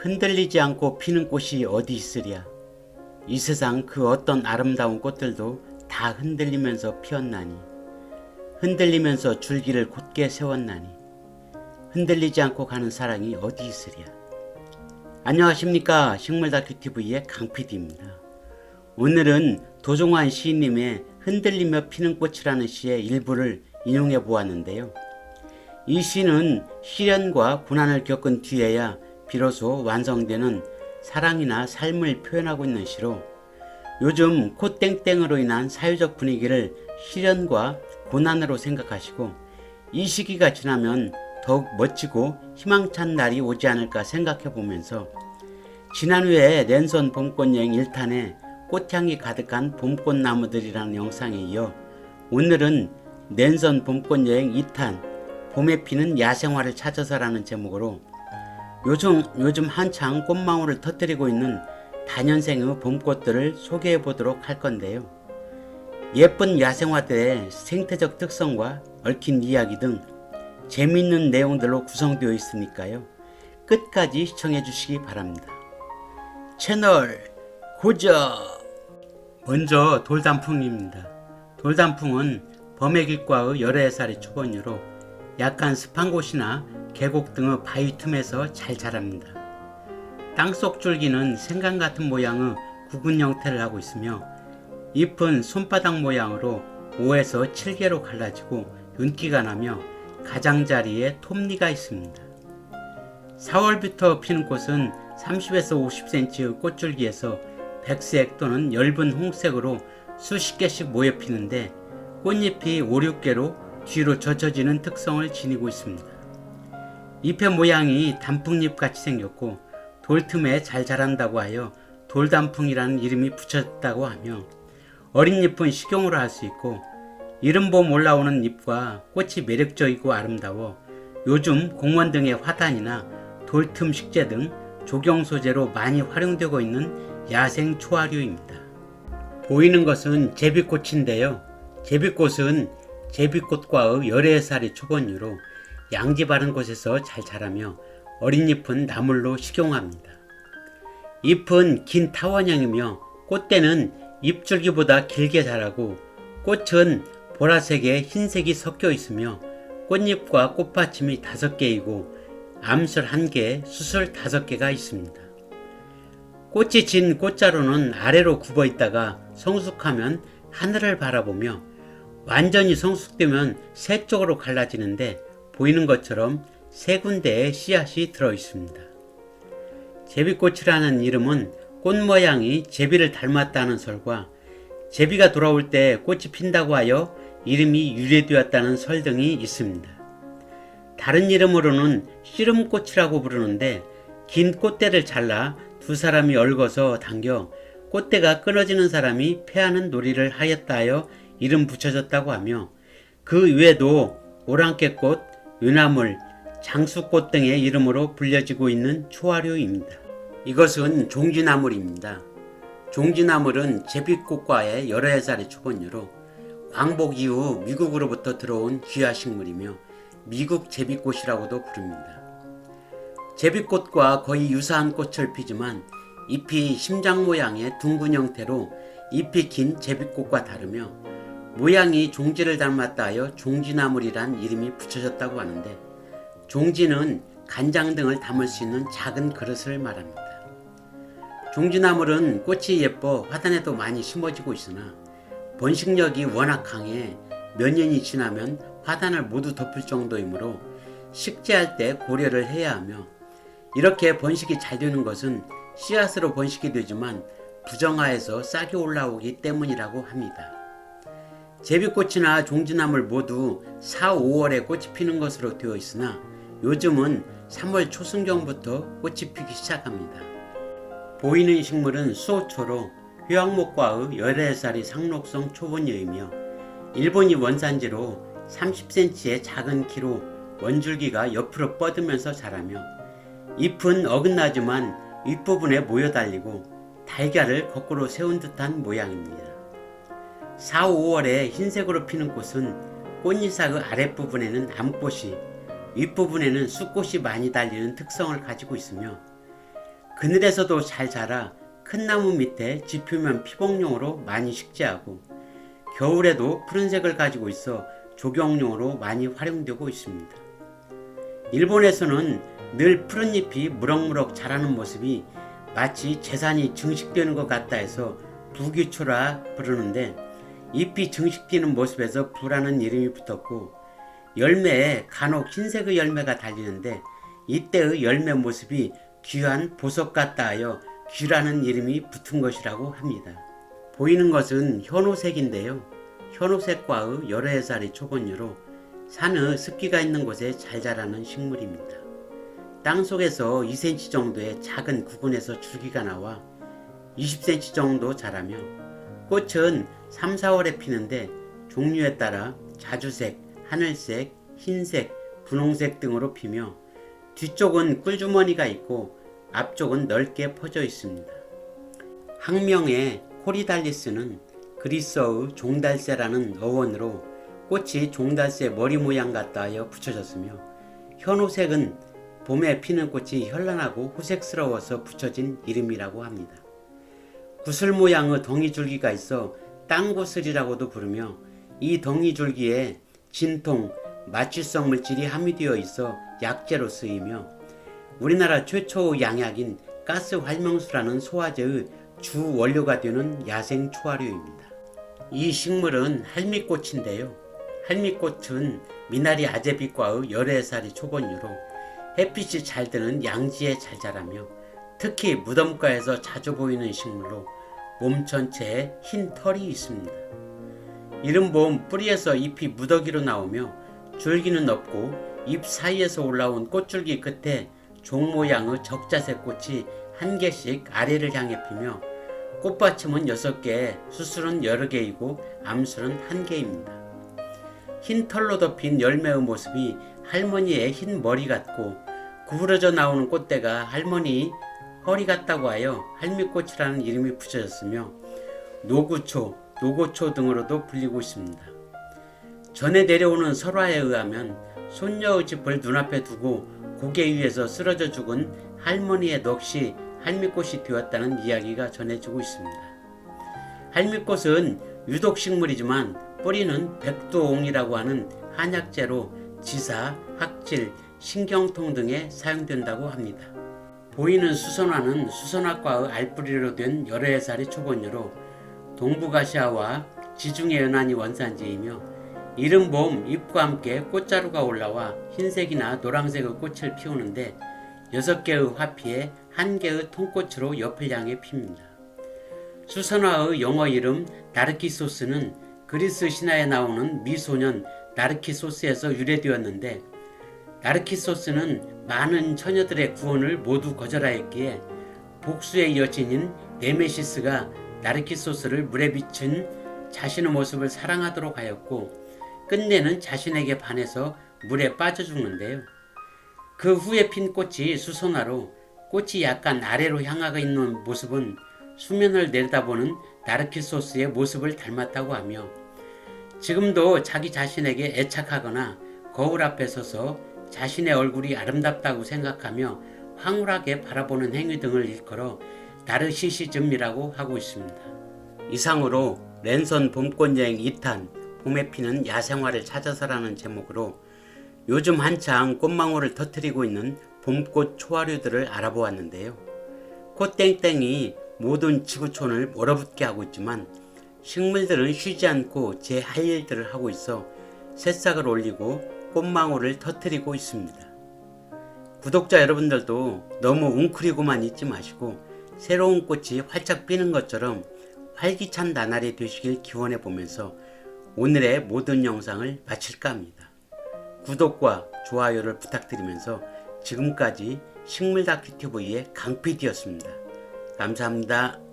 흔들리지 않고 피는 꽃이 어디 있으랴. 이 세상 그 어떤 아름다운 꽃들도 다 흔들리면서 피었나니, 흔들리면서 줄기를 곧게 세웠나니, 흔들리지 않고 가는 사랑이 어디 있으랴. 안녕하십니까. 식물다큐TV의 강PD입니다. 오늘은 도종환 시인님의 흔들리며 피는 꽃이라는 시의 일부를 인용해 보았는데요. 이 시는 시련과 고난을 겪은 뒤에야 비로소 완성되는 사랑이나 삶을 표현하고 있는 시로, 요즘 콧땡땡으로 인한 사회적 분위기를 시련과 고난으로 생각하시고 이 시기가 지나면 더욱 멋지고 희망찬 날이 오지 않을까 생각해 보면서, 지난주에 랜선 봄꽃여행 1탄에 꽃향이 가득한 봄꽃나무들이라는 영상에 이어 오늘은 랜선 봄꽃여행 2탄 봄에 피는 야생화를 찾아서라는 제목으로 요즘 한창 꽃망울을 터뜨리고 있는 다년생의 봄꽃들을 소개해 보도록 할 건데요. 예쁜 야생화들의 생태적 특성과 얽힌 이야기 등 재미있는 내용들로 구성되어 있으니까요. 끝까지 시청해 주시기 바랍니다. 채널 고정! 먼저 돌단풍입니다. 돌단풍은 범의길과의 11살의 초본이로 약간 습한 곳이나 계곡 등의 바위 틈에서 잘 자랍니다. 땅속 줄기는 생강 같은 모양의 구근 형태를 하고 있으며 잎은 손바닥 모양으로 5에서 7개로 갈라지고 윤기가 나며 가장자리에 톱니가 있습니다. 4월부터 피는 꽃은 30에서 50cm의 꽃줄기에서 백색 또는 엷은 홍색으로 수십 개씩 모여 피는데 꽃잎이 5, 6개로 뒤로 젖혀지는 특성을 지니고 있습니다. 잎의 모양이 단풍잎 같이 생겼고 돌 틈에 잘 자란다고 하여 돌단풍이라는 이름이 붙였다고 하며, 어린 잎은 식용으로 할 수 있고 이른 봄 올라오는 잎과 꽃이 매력적이고 아름다워 요즘 공원 등의 화단이나 돌틈 식재 등 조경 소재로 많이 활용되고 있는 야생 초화류입니다. 보이는 것은 제비꽃인데요. 제비꽃은 제비꽃과의 14살의 초본류로 양지 바른 곳에서 잘 자라며 어린 잎은 나물로 식용합니다. 잎은 긴 타원형이며 꽃대는 잎줄기보다 길게 자라고 꽃은 보라색에 흰색이 섞여 있으며 꽃잎과 꽃받침이 5개이고 암술 1개, 수술 5개가 있습니다. 꽃이 진 꽃자루는 아래로 굽어 있다가 성숙하면 하늘을 바라보며 완전히 성숙되면 세 쪽으로 갈라지는데 보이는 것처럼 세 군데의 씨앗이 들어 있습니다. 제비꽃이라는 이름은 꽃 모양이 제비를 닮았다는 설과 제비가 돌아올 때 꽃이 핀다고 하여 이름이 유래되었다는 설 등이 있습니다. 다른 이름으로는 씨름꽃이라고 부르는데 긴 꽃대를 잘라 두 사람이 얽어서 당겨 꽃대가 끊어지는 사람이 패하는 놀이를 하였다 하여 이름 붙여졌다고 하며, 그 외에도 오랑캐꽃, 유나물, 장수꽃 등의 이름으로 불려지고 있는 초화류입니다. 이것은 종지나물입니다. 종지나물은 제비꽃과의 11살의 초본류로 광복 이후 미국으로부터 들어온 귀화식물이며 미국 제비꽃이라고도 부릅니다. 제비꽃과 거의 유사한 꽃을 피지만 잎이 심장 모양의 둥근 형태로 잎이 긴 제비꽃과 다르며 모양이 종지를 닮았다 하여 종지나물이란 이름이 붙여졌다고 하는데, 종지는 간장 등을 담을 수 있는 작은 그릇을 말합니다. 종지나물은 꽃이 예뻐 화단에도 많이 심어지고 있으나 번식력이 워낙 강해 몇 년이 지나면 화단을 모두 덮을 정도이므로 식재할 때 고려를 해야 하며, 이렇게 번식이 잘 되는 것은 씨앗으로 번식이 되지만 부정화해서 싹이 올라오기 때문이라고 합니다. 제비꽃이나 종지나물 모두 4, 5월에 꽃이 피는 것으로 되어 있으나 요즘은 3월 초순경부터 꽃이 피기 시작합니다. 보이는 식물은 수호초로 휴양목과의 14살의 상록성 초본류이며 일본이 원산지로 30cm의 작은 키로 원줄기가 옆으로 뻗으면서 자라며 잎은 어긋나지만 윗부분에 모여 달리고 달걀을 거꾸로 세운 듯한 모양입니다. 4, 5월에 흰색으로 피는 꽃은 꽃잎사의 아랫부분에는 암꽃이, 윗부분에는 쑥꽃이 많이 달리는 특성을 가지고 있으며 그늘에서도 잘 자라 큰 나무 밑에 지표면 피복용으로 많이 식재하고 겨울에도 푸른색을 가지고 있어 조경용으로 많이 활용되고 있습니다. 일본에서는 늘 푸른 잎이 무럭무럭 자라는 모습이 마치 재산이 증식되는 것 같다 해서 부귀초라 부르는데, 잎이 증식되는 모습에서 부라는 이름이 붙었고, 열매에 간혹 흰색의 열매가 달리는데 이때의 열매 모습이 귀한 보석 같다 하여 귀라는 이름이 붙은 것이라고 합니다. 보이는 것은 현오색인데요. 현오색과의 여러 해살이 초본류로 산의 습기가 있는 곳에 잘 자라는 식물입니다. 땅속에서 2cm 정도의 작은 구근에서 줄기가 나와 20cm 정도 자라며 꽃은 3, 4월에 피는데 종류에 따라 자주색, 하늘색, 흰색, 분홍색 등으로 피며 뒤쪽은 꿀주머니가 있고 앞쪽은 넓게 퍼져 있습니다. 학명의 코리달리스는 그리스어의 종달새라는 어원으로 꽃이 종달새 머리 모양 같다 하여 붙여졌으며, 현오색은 봄에 피는 꽃이 현란하고 호색스러워서 붙여진 이름이라고 합니다. 구슬 모양의 덩이줄기가 있어 땅구슬이라고도 부르며, 이 덩이줄기에 진통, 마취성 물질이 함유되어 있어 약재로 쓰이며 우리나라 최초의 양약인 가스 활명수라는 소화제의 주 원료가 되는 야생 초화류입니다. 이 식물은 할미꽃인데요. 할미꽃은 미나리 아제빛과의 여러 해살이 초본류로 햇빛이 잘 드는 양지에 잘 자라며 특히 무덤가에서 자주 보이는 식물로 몸 전체에 흰 털이 있습니다. 이른 봄 뿌리에서 잎이 무더기로 나오며 줄기는 없고 잎 사이에서 올라온 꽃줄기 끝에 종 모양의 적자색 꽃이 한 개씩 아래를 향해 피며 꽃받침은 6개, 수술은 여러 개이고 암술은 1개입니다. 흰 털로 덮인 열매의 모습이 할머니의 흰 머리 같고 구부러져 나오는 꽃대가 할머니 허리 같다고 하여 할미꽃이라는 이름이 붙여졌으며 노구초, 노고초 등으로도 불리고 있습니다. 전해 내려오는 설화에 의하면 손녀의 집을 눈앞에 두고 고개 위에서 쓰러져 죽은 할머니의 넋이 할미꽃이 되었다는 이야기가 전해지고 있습니다. 할미꽃은 유독식물이지만 뿌리는 백두옹이라고 하는 한약재로 지사, 학질, 신경통 등에 사용된다고 합니다. 보이는 수선화는 수선화과의 알뿌리로 된 여러 해살이 초본류로 동북아시아와 지중해 연안이 원산지이며 이른 봄 잎과 함께 꽃자루가 올라와 흰색이나 노란색의 꽃을 피우는데 6개의 화피에 1개의 통꽃으로 옆을 향해 핍니다. 수선화의 영어 이름 나르키소스는 그리스 신화에 나오는 미소년 나르키소스에서 유래되었는데, 나르키소스는 많은 처녀들의 구원을 모두 거절하였기에 복수의 여친인 네메시스가 나르키소스를 물에 비춘 자신의 모습을 사랑하도록 하였고 끝내는 자신에게 반해서 물에 빠져 죽는데요. 그 후에 핀 꽃이 수선화로 꽃이 약간 아래로 향하고 있는 모습은 수면을 내려다보는 나르키소스의 모습을 닮았다고 하며 지금도 자기 자신에게 애착하거나 거울 앞에 서서 자신의 얼굴이 아름답다고 생각하며 황홀하게 바라보는 행위 등을 일컬어 나르시시즘이라고 하고 있습니다. 이상으로 랜선 봄꽃여행 2탄 봄에 피는 야생화를 찾아서라는 제목으로 요즘 한창 꽃망울을 터뜨리고 있는 봄꽃 초화류들을 알아보았는데요. 꽃땡땡이 모든 지구촌을 얼어붙게 하고 있지만 식물들은 쉬지 않고 제 할 일들을 하고 있어 새싹을 올리고 꽃망울을 터뜨리고 있습니다. 구독자 여러분들도 너무 웅크리고만 있지 마시고 새로운 꽃이 활짝 피는 것처럼 활기찬 나날이 되시길 기원해 보면서 오늘의 모든 영상을 마칠까 합니다. 구독과 좋아요를 부탁드리면서 지금까지 식물다큐TV의 강PD였습니다. 감사합니다.